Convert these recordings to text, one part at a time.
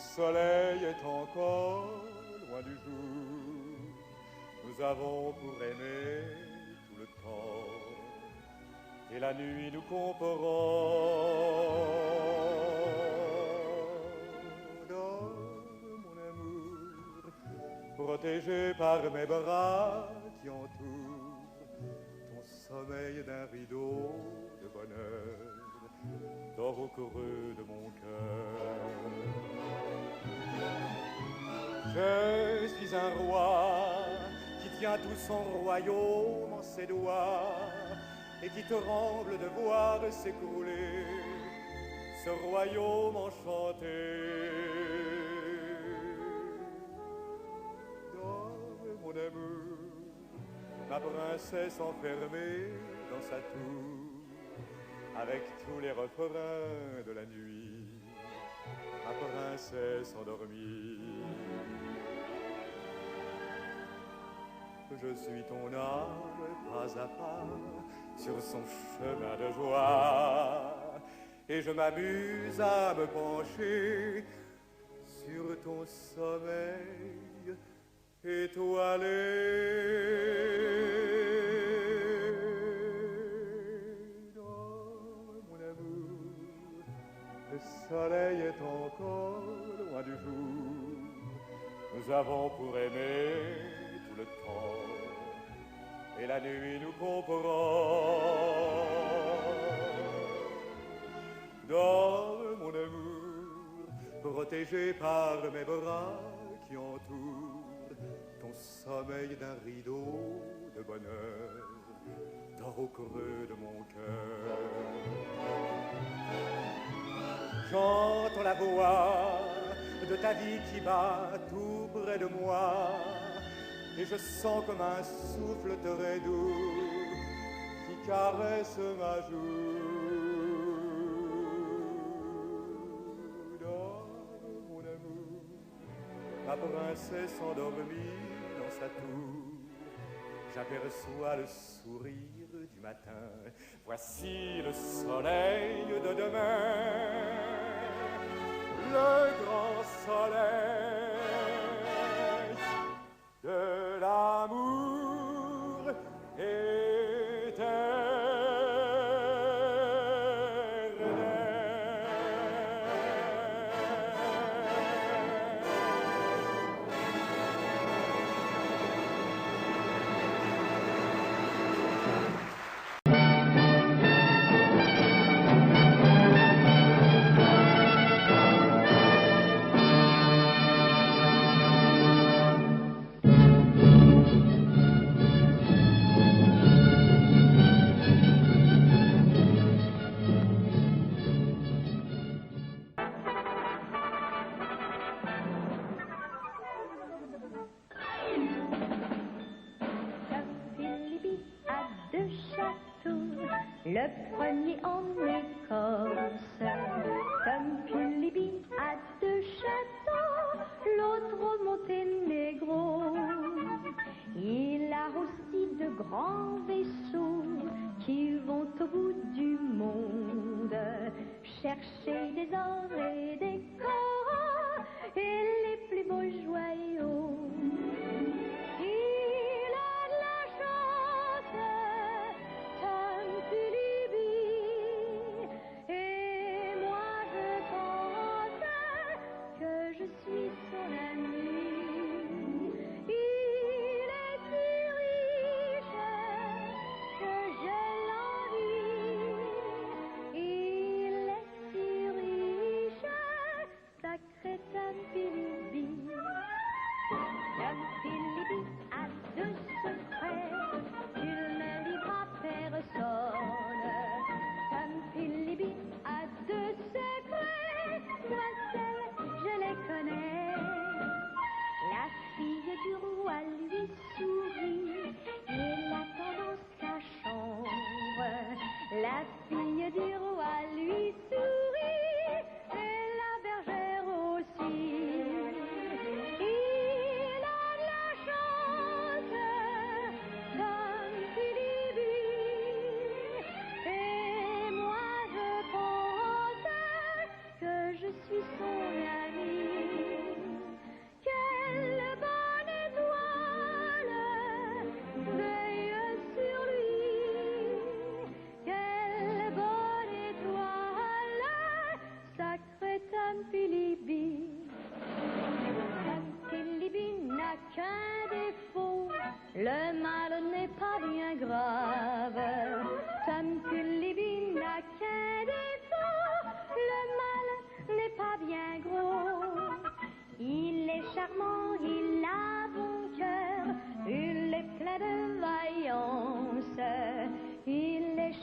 soleil est encore loin du jour. Nous avons pour aimer tout le temps, et la nuit nous comparons. Dors, mon amour, protégé par mes bras qui entourent ton sommeil d'un rideau de bonheur. Dors au creux de mon cœur. Je suis un roi qui tient tout son royaume en ses doigts et qui tremble de voir s'écrouler ce royaume enchanté. Dors, mon amour, ma princesse enfermée dans sa tour, avec tous les refrains de la nuit, ma princesse endormie. Je suis ton âme pas à pas sur son chemin de joie, et je m'amuse à me pencher sur ton sommeil étoilé. Le soleil est encore loin du jour. Nous avons pour aimer tout le temps, et la nuit nous comparons. Dors, mon amour, protégé par mes bras qui entourent ton sommeil d'un rideau de bonheur. Dors au creux de mon cœur. J'entends la voix de ta vie qui bat tout près de moi, et je sens comme un souffle très doux qui caresse ma joue. Dors, mon amour, ma princesse endormie dans sa tour. J'aperçois le sourire du matin. Voici le soleil de demain, le grand soleil de l'amour éternel. Le premier en Écosse, Tom Philippe a deux châteaux, l'autre au Monténégro. Il a aussi de grands vaisseaux qui vont au bout du monde chercher des ors et des corps et les plus beaux joyaux. La fille du roi lui sourit et la bergère aussi. Il a de la chance, Tom Philippe, et moi je pense que je suis son amie.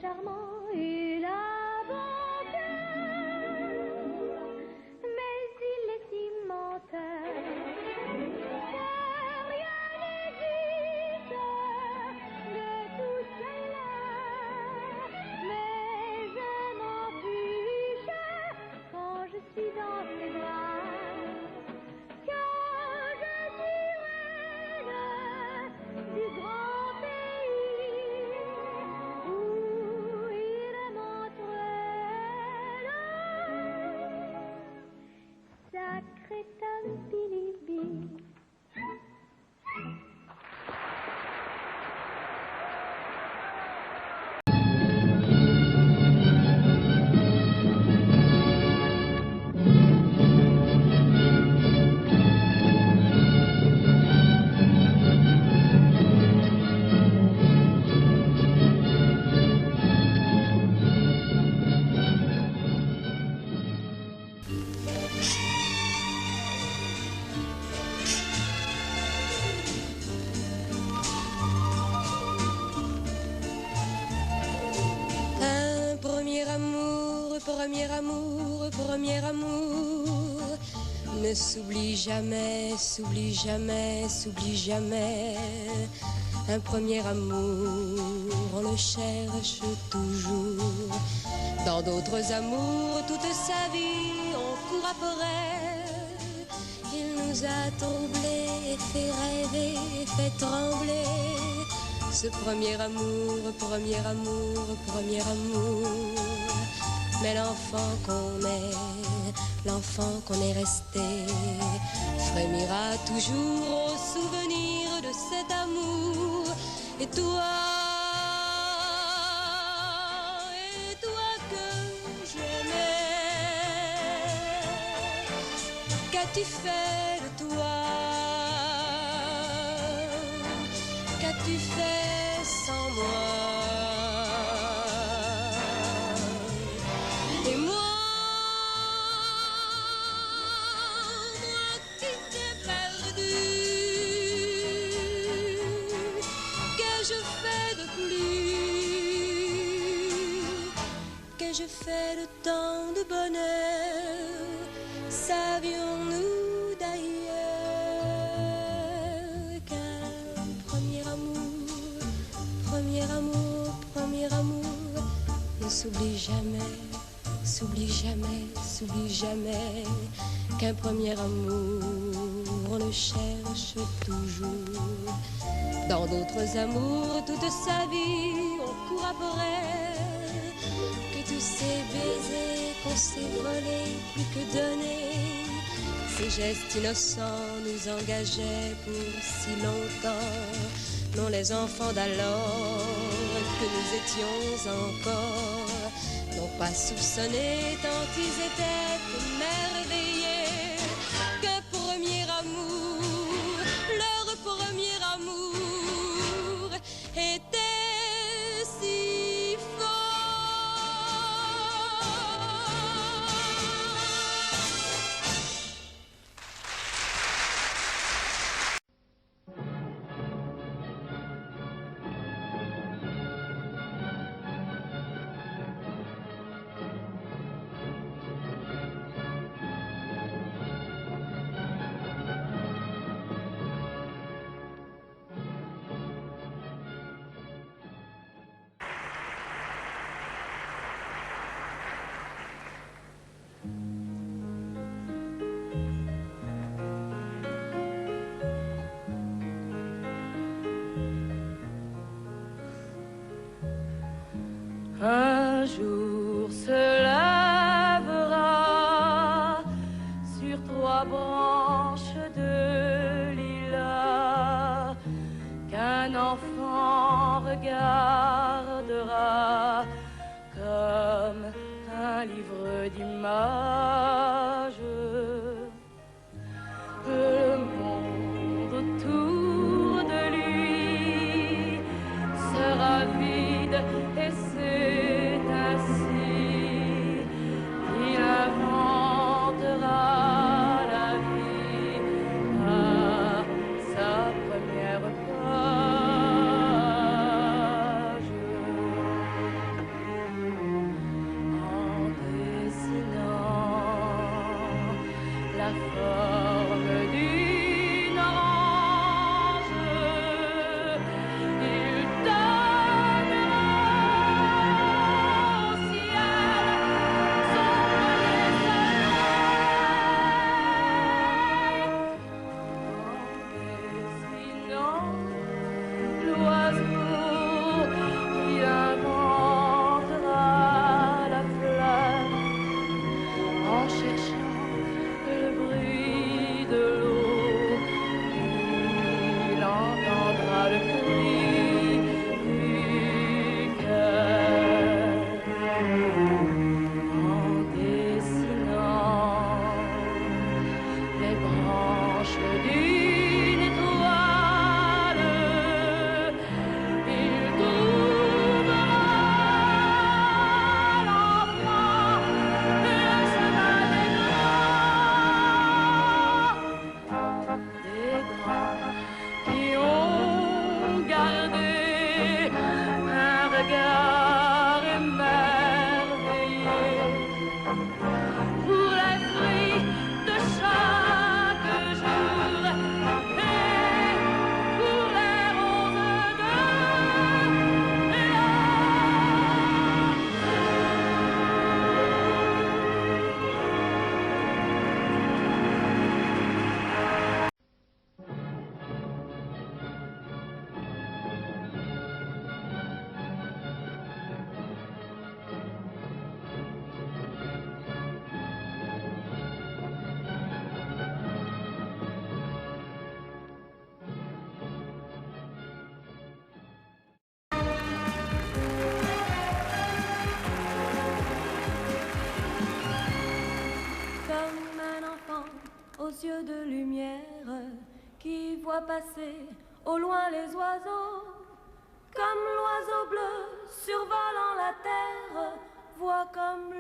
charmant, il a bon cœur, mais il est si menteur que rien n'existe de tout cela. Mais je m'en fiche quand je suis dans ses bras, car je suis reine du grand pays où il m'entraîne. Sacré Tom Philippe. Premier amour, ne s'oublie jamais, s'oublie jamais, s'oublie jamais. Un premier amour, on le cherche toujours. Dans d'autres amours, toute sa vie, on court après. Il nous a troublés, fait rêver, fait trembler. Ce premier amour, premier amour, premier amour. Mais l'enfant qu'on est, l'enfant qu'on est resté, frémira toujours au souvenir de cet amour. Et toi que j'aimais, qu'as-tu fait de toi? Qu'as-tu fait sans moi? Je fais de tant de bonheur, savions-nous d'ailleurs qu'un premier amour, premier amour, premier amour ne s'oublie jamais, s'oublie jamais, s'oublie jamais, qu'un premier amour on le cherche toujours. Dans d'autres amours, toute sa vie on court après. Tous ces baisers qu'on s'est volés, plus que donnés, ces gestes innocents nous engageaient pour si longtemps. Non, les enfants d'alors que nous étions encore n'ont pas soupçonné tant ils étaient émerveillés qu'un premier amour, leur premier amour était si un jour se lèvera sur 3 branches de lilas qu'un enfant regardera comme un livre d'images. Le monde autour de lui sera vide et c'est ainsi qu'il inventera la vie à sa première page. yeux de lumière qui voient passer au loin les oiseaux, comme l'oiseau bleu survolant la terre, voit comme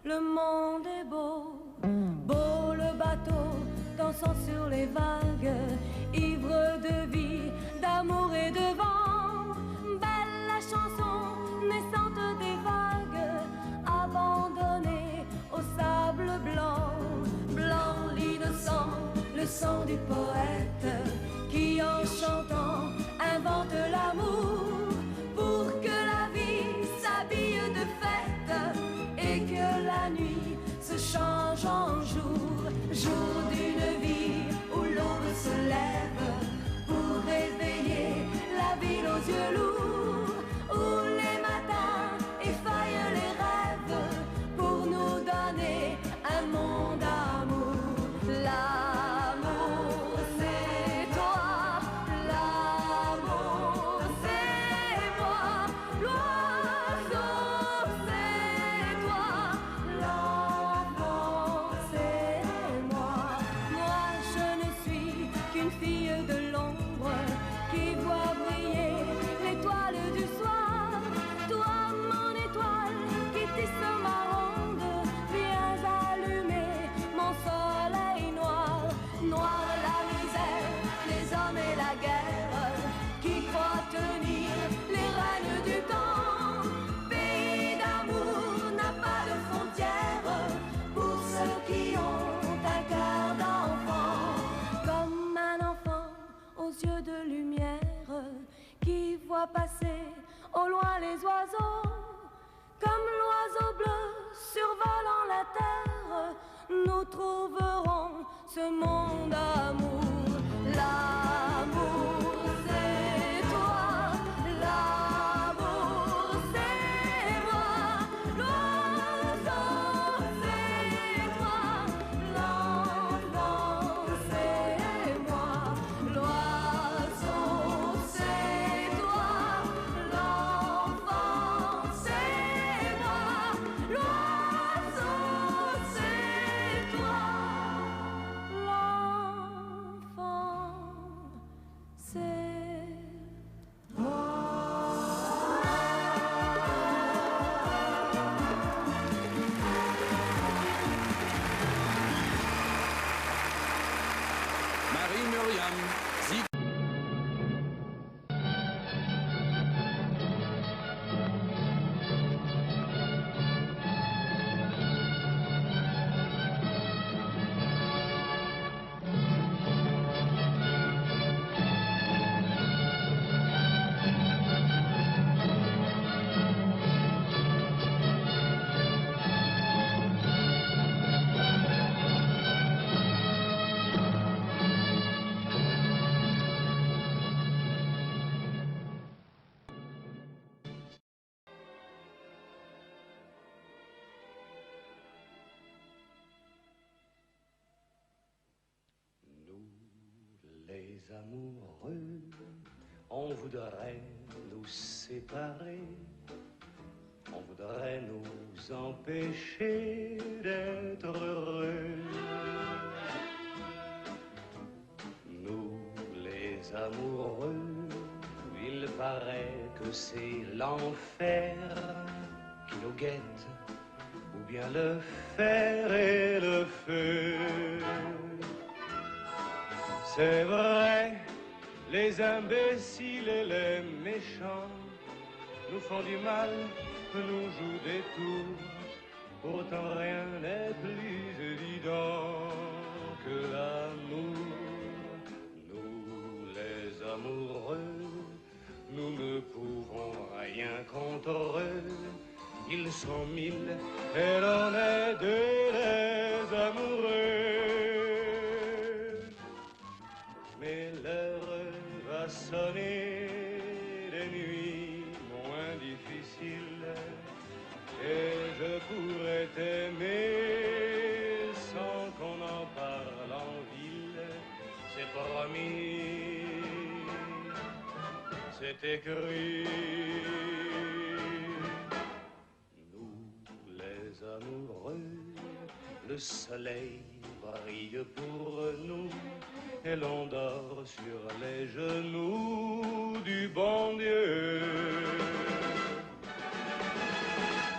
le monde est beau. Beau le bateau dansant sur les vagues, ivre de vie, d'amour et de vent. Belle la chanson naissante des vagues, abandonnée au sable blanc. Blanc l'innocent, le sang du poète, qui en chantant invente l'amour, pour que la vie s'habille de fête et que la nuit se change en jour. Jour d'une vie où l'aube se lève pour réveiller la ville aux yeux lourds, où les matins effeuillent les rêves pour nous donner un monde d'amour. L'amour c'est toi, l'amour c'est moi, l'oiseau c'est toi, l'enfant c'est moi. Moi je ne suis qu'une fille de l'ombre qui voit briller l'étoile du soir. Toi mon étoile qui tisse ma ronde, viens allumer mon soleil noir. Noir la misère, les hommes et la guerre, qui croient tenir les règnes du temps. Pays d'amour n'a pas de frontières pour ceux qui ont un cœur d'enfant. Comme un enfant aux yeux de lumière qui voit passer au loin les oiseaux, comme l'oiseau bleu survolant la terre, nous trouverons ce monde d'amour. L'amour c'est toi, l'amour c'est moi, l'oiseau c'est toi, l'enfant c'est moi, l'oiseau c'est toi, l'enfant c'est moi, l'oiseau c'est toi, l'enfant c'est Marie-Myriam Ziegler. Les amoureux, on voudrait nous séparer, on voudrait nous empêcher d'être heureux. Nous, les amoureux, il paraît que c'est l'enfer qui nous guette, ou bien le fer et le feu. C'est vrai, les imbéciles et les méchants nous font du mal, nous jouent des tours. Pourtant rien n'est plus évident que l'amour. Nous les amoureux, nous ne pouvons rien contre eux. Ils sont mille et l'on est deux les amoureux. Mais l'heure va sonner, les nuits moins difficiles, et je pourrais t'aimer sans qu'on en parle en ville. C'est promis, c'est écrit. Nous, les amoureux, le soleil brille pour nous et l'on dort sur les genoux du bon Dieu.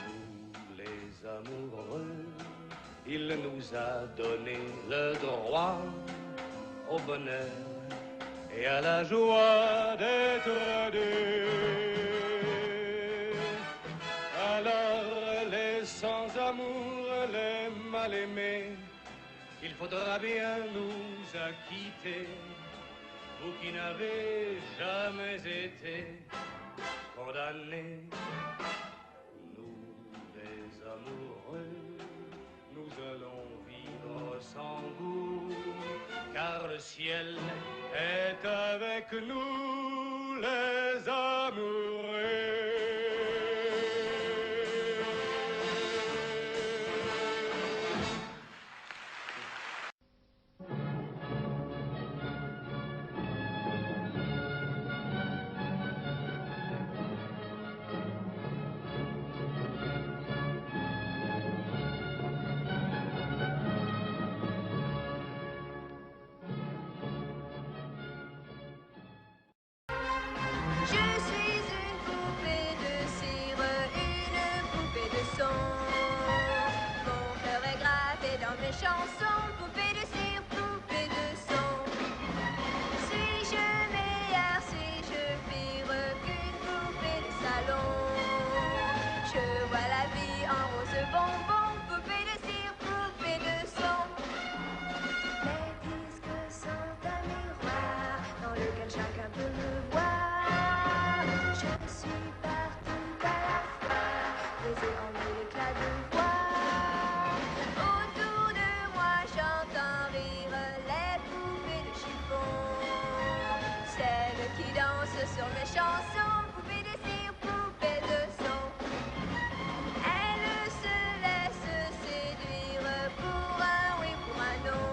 Nous les amoureux, il nous a donné le droit au bonheur et à la joie d'être deux. Alors les sans-amour, les mal-aimés, il faudra bien nous acquitter, vous qui n'avez jamais été condamnés. Nous les amoureux, nous allons vivre sans goût, car le ciel est avec nous les amoureux. Chanson, poupée de cire, poupée de son. Suis-je meilleure, suis-je pire qu'une poupée de salon? Je vois la vie en rose bonbon, poupée de cire, poupée de son. Les disques sont un miroir dans lequel chacun peut me voir. Je suis partout à la fois, brisée en mille éclats de voix. J'entends rire les poupées de chiffon, celles qui dansent sur mes chansons, poupées de cire, poupées de son. Elles se laissent séduire pour un oui, pour un non.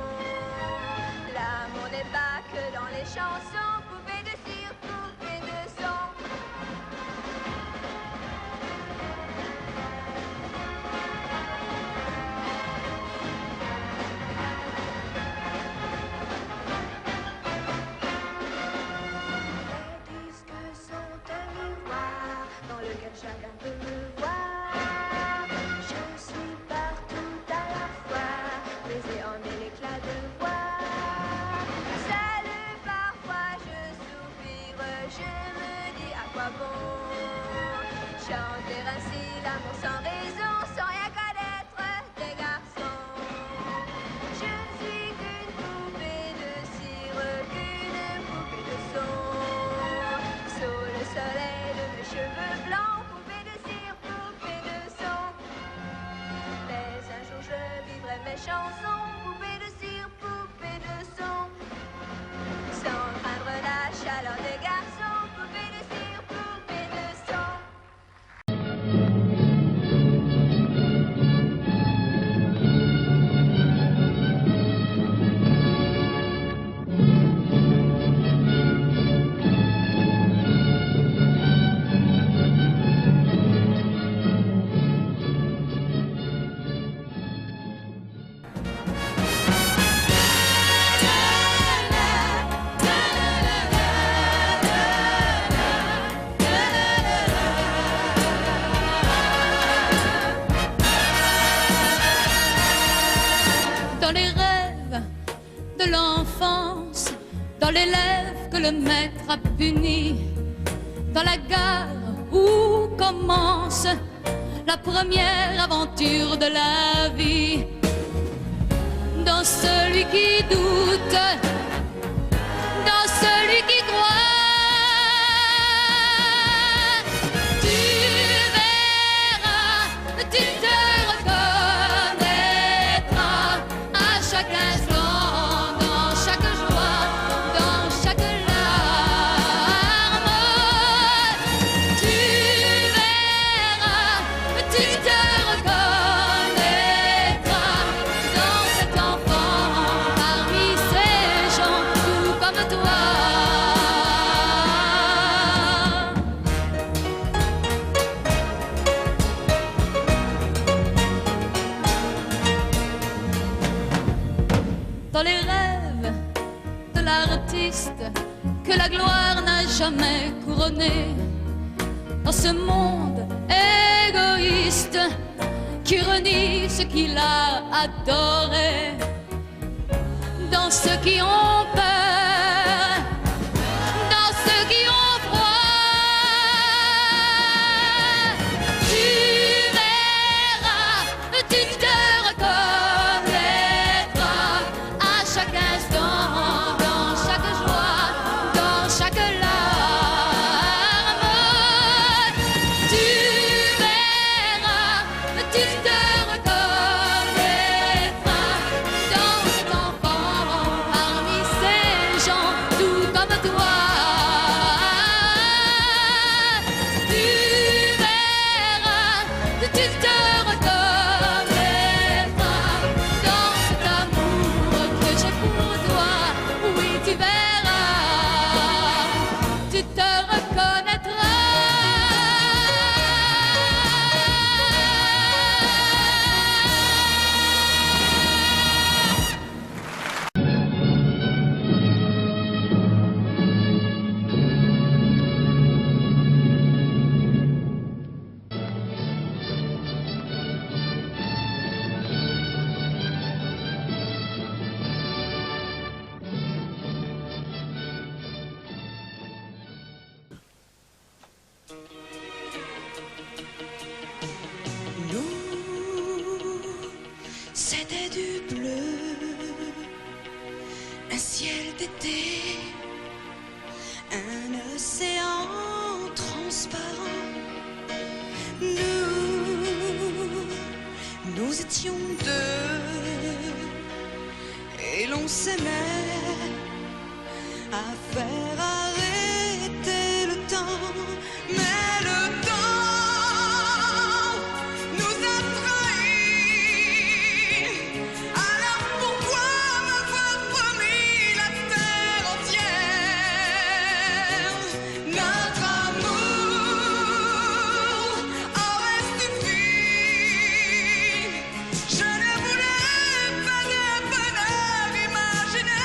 L'amour n'est pas que dans les chansons, poupées de cire, poupées de son. Chacun peut me voir. Je suis partout à la fois, baisée en mille éclats de voix. Seule parfois je soupire, je me dis à quoi bon chanter ainsi l'amour sans raison, sans rien connaître des garçons. Je ne suis qu'une poupée de cire, qu'une poupée de son. Sous le soleil de mes cheveux blancs, mes chansons, poupées de cire, poupées de son. Sans craindre la chaleur des garçons, poupées de cire, poupées de son. Dans l'élève que le maître a puni, dans la gare où commence la première aventure de la vie, dans celui qui doute, dans celui qui croit, tu verras, tu te reconnaîtras à chaque instant. dans les rêves de l'artiste que la gloire n'a jamais couronné. Dans ce monde égoïste qui renie ce qu'il a adoré. Dans ceux qui ont peur, dans ceux qui ont froid, tu verras, tu te reconnaîtras à chaque instant, dans chaque joie, dans chaque larme. Tu verras, tu te reconnaîtras dans cet enfant parmi ces gens tout comme toi. Tu verras, tu te reconnaîtras dans cet amour que j'ai pour toi. Oui, tu verras, tu te reconnaîtras. Nous, c'était du bleu, un ciel d'été, un océan transparent. Nous étions deux et l'on s'aimait à faire arrêter le temps. Mais le temps nous a trahis. Alors pourquoi m'avoir promis la terre entière? Notre amour aurait suffi. Je ne voulais pas de bonheur imaginaire.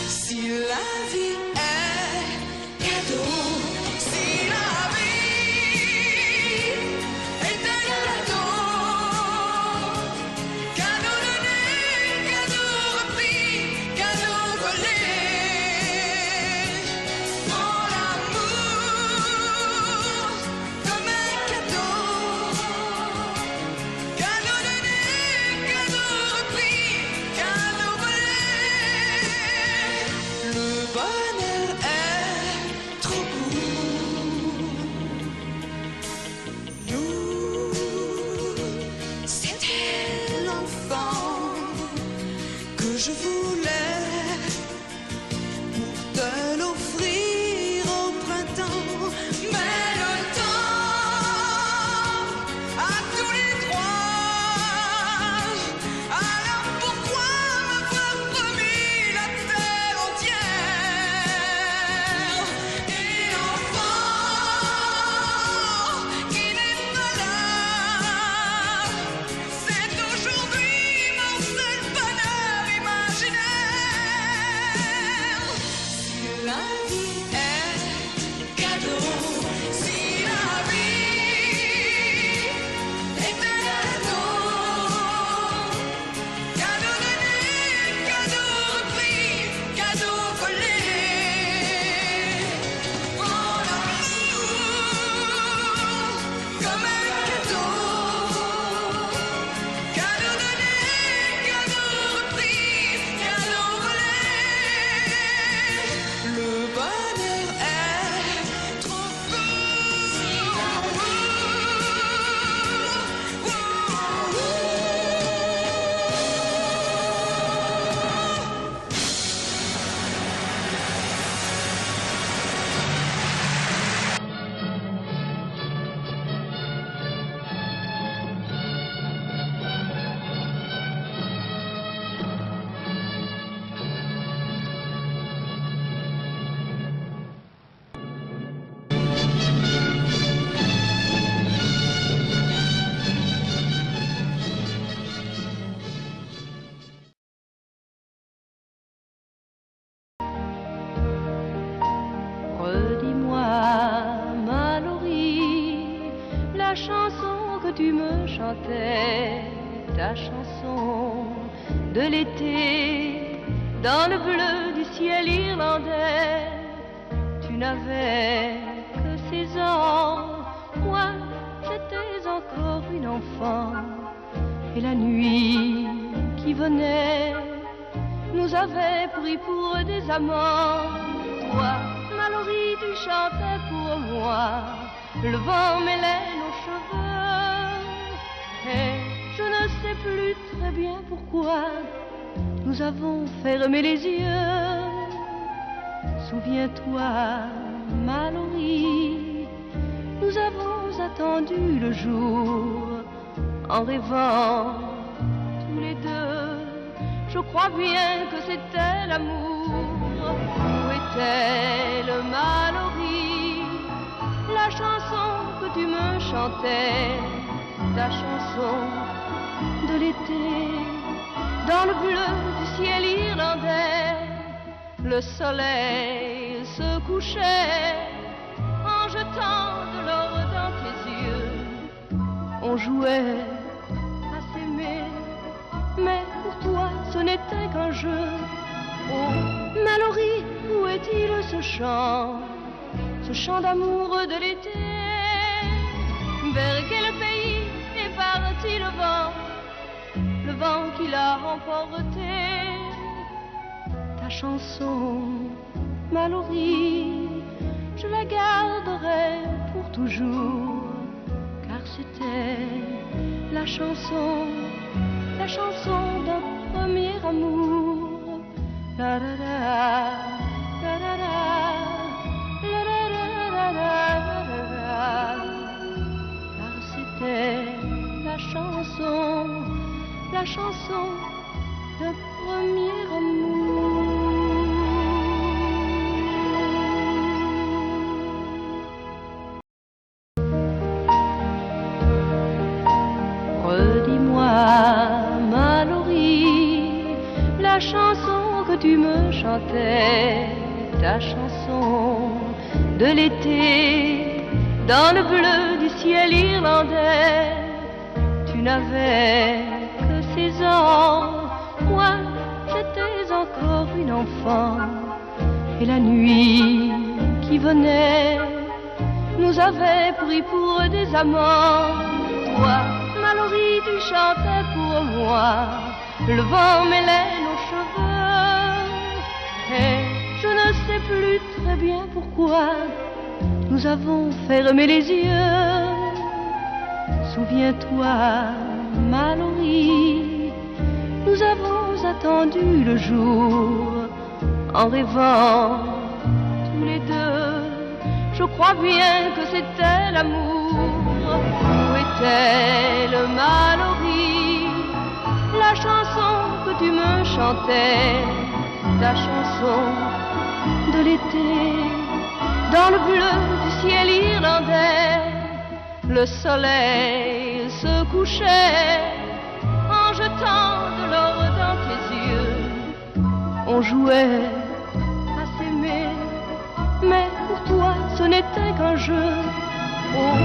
Si la vie est cadeau, si la vie est un cadeau, cadeau donné, cadeau repris, cadeau volé, prends l'amour comme un cadeau, cadeau donné, cadeau repris, cadeau volé. Le bonheur est trop court. Nous, c'était l'enfant que je voulais pour te l'offrir au printemps. Mais le temps a tous les droits. Alors pourquoi m'avoir promis la terre entière? Et l'enfant qui n'est pas là, c'est aujourd'hui mon seul bonheur imaginaire. chanson que tu me chantais, ta chanson de l'été, dans le bleu du ciel irlandais. Tu n'avais que 16 ans, moi j'étais encore une enfant. Et la nuit qui venait nous avait pris pour des amants. Toi, Mallory, tu chantais pour moi, le vent mêlait nos cheveux. Et je ne sais plus très bien pourquoi nous avons fermé les yeux. Souviens-toi, Mallory, nous avons attendu le jour en rêvant tous les deux. Je crois bien que c'était l'amour. Où était le Mallory, la chanson que tu me chantais, ta chanson de l'été, dans le bleu du ciel irlandais. Le soleil se couchait en jetant de l'or dans tes yeux. On jouait à s'aimer, mais pour toi ce n'était qu'un jeu. Oh Mallory, où est-il ce chant d'amour de l'été? Vers quel pays est parti le vent qui l'a emporté? Ta chanson, Mallory, je la garderai pour toujours, car c'était la chanson d'un premier amour. La la la, la la la, la la la la la la. Car c'était la chanson d'un premier amour. Redis-moi, Mallory, la chanson que tu me chantais, ta chanson de l'été, dans le bleu du ciel irlandais. Tu n'avais que 16 ans, moi j'étais encore une enfant. Et la nuit qui venait nous avait pris pour des amants. Toi, Mallory, tu chantais pour moi, le vent mêlait nos cheveux. Et je ne sais plus très bien pourquoi nous avons fermé les yeux. Souviens-toi, Mallory, nous avons attendu le jour en rêvant tous les deux. Je crois bien que c'était l'amour. Où était le Mallory, la chanson que tu me chantais, ta chanson de l'été, dans le bleu du ciel irlandais. Le soleil se couchait en jetant de l'or dans tes yeux. On jouait à s'aimer, mais pour toi ce n'était qu'un jeu. Oh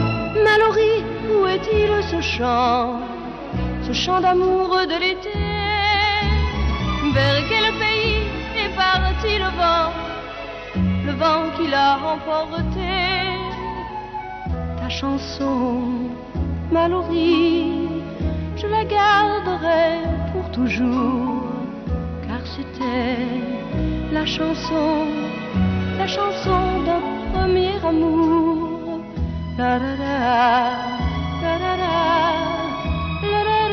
Mallory, où est-il ce chant d'amour de l'été? Vers quel pays est parti le vent qui l'a emporté? Ta chanson, Mallory, je la garderai pour toujours, car c'était la chanson d'un premier amour. La la la, la la la, la la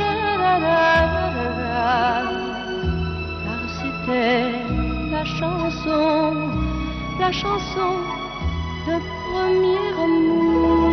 la la la la. Car c'était la chanson d'un premier amour.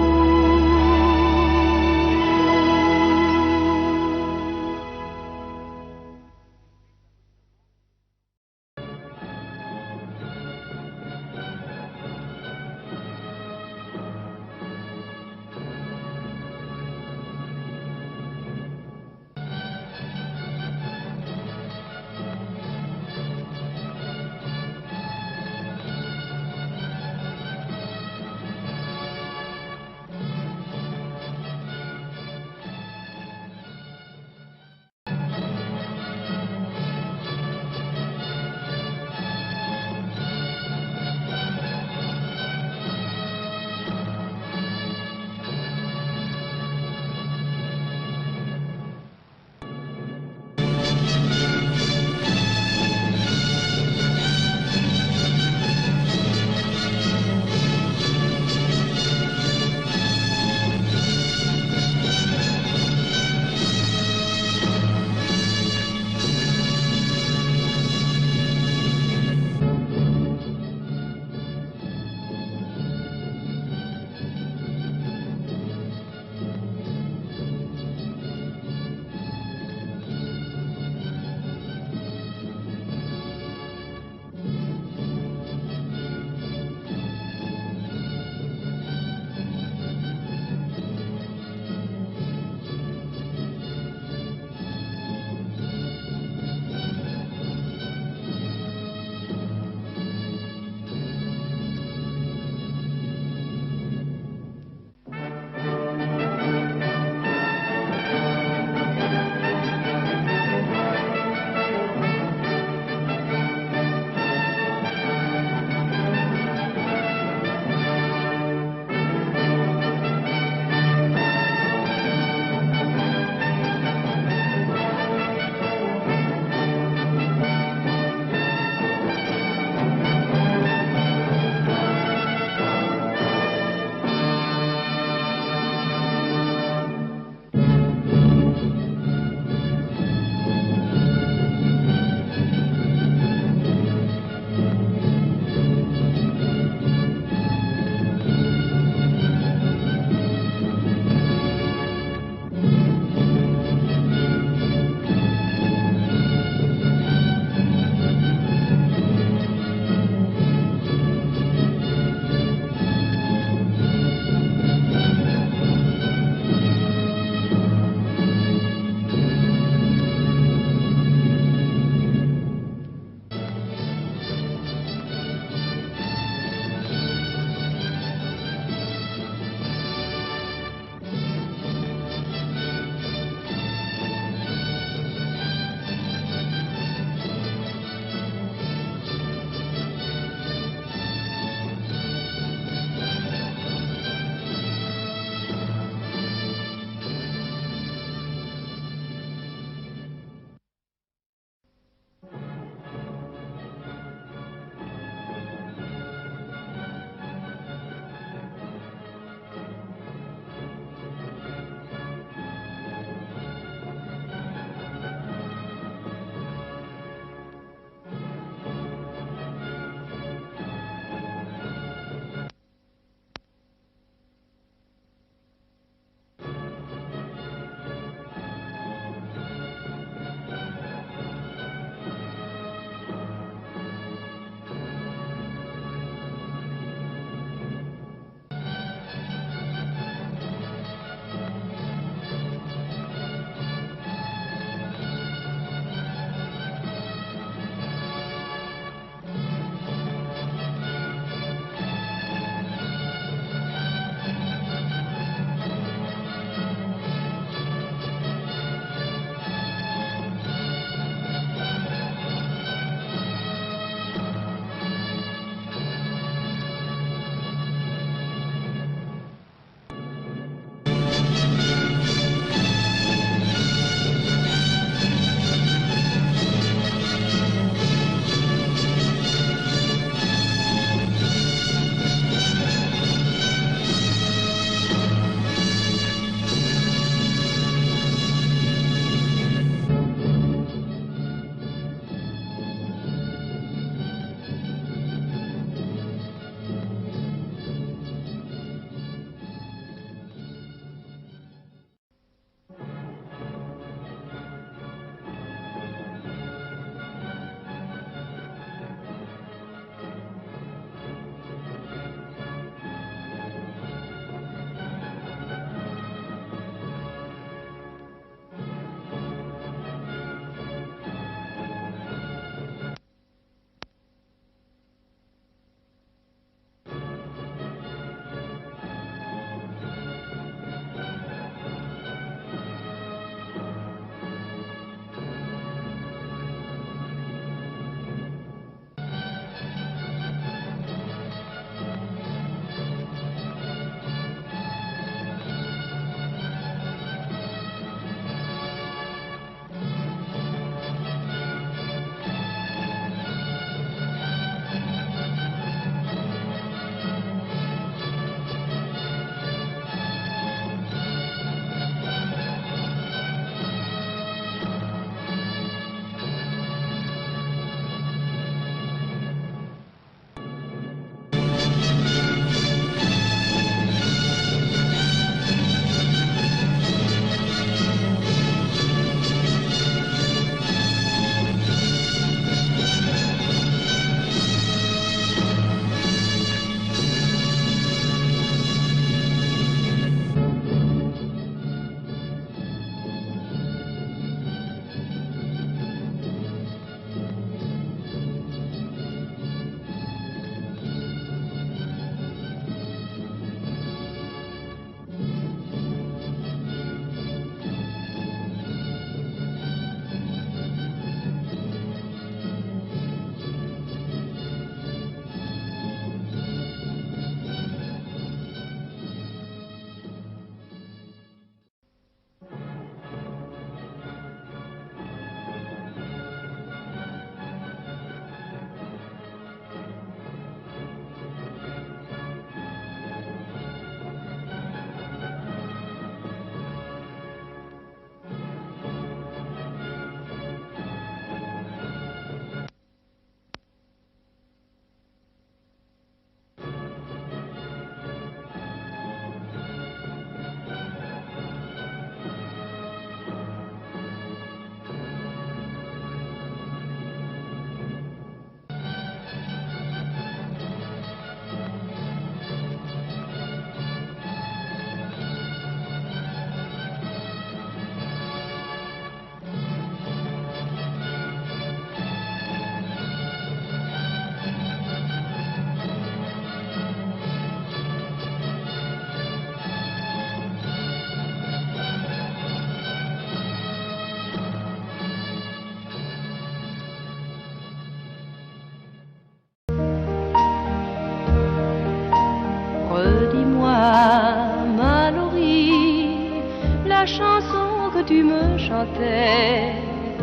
tu me chantais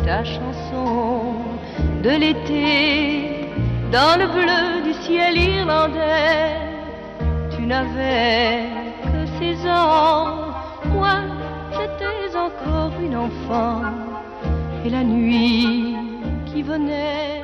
ta chanson de l'été dans le bleu du ciel irlandais. Tu n'avais que 16 ans, moi j'étais encore une enfant, et la nuit qui venait